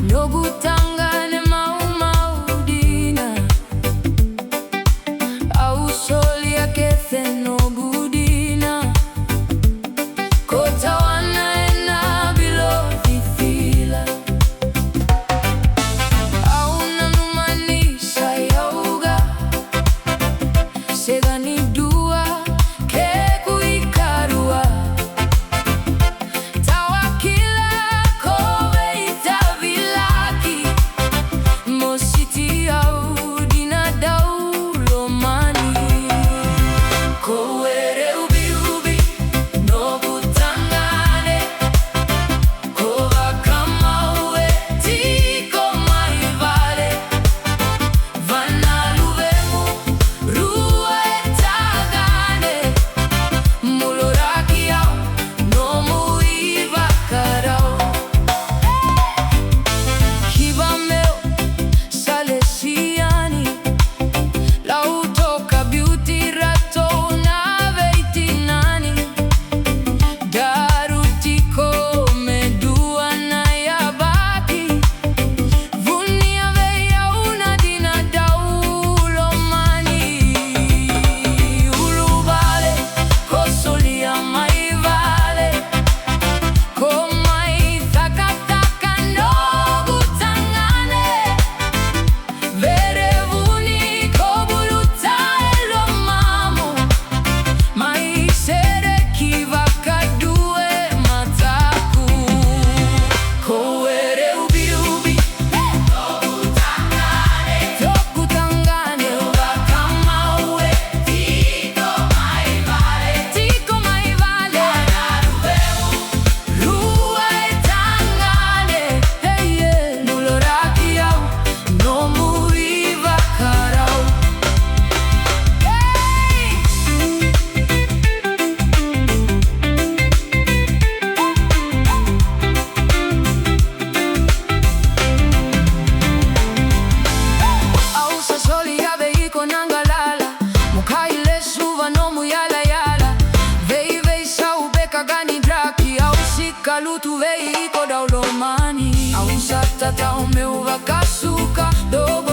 nogutangane maudina au soli ya kethe nobudina kota wanaena bilo thithila au nanumanisha yauga segani dua keku ikarua tawakila kowe itavilaki mositi au dina daulomani kowere ubi nobutangane kova kama uwe tiko maivale vana luvemu rua etagane muloraki yao nomu ivakarao kibameo salesiani lautoka beauty rato na veitinani darutiko medua na yabaki vunia veya una dina daulomani ulubale kosolia maivale komai thakataka nogutangane verevuni koburuta elomamo maisere kivakadue mataku kowere ubi tokutangane ovakama uwe tiko maivale rua etangane muloraki yao nomu ivakarao au sasoli yabe iko nangalala mukaile suva nomu yala yala vei saubeka gani draki au sikalutu vei iko daulomani au satata umeuvakasuka dogo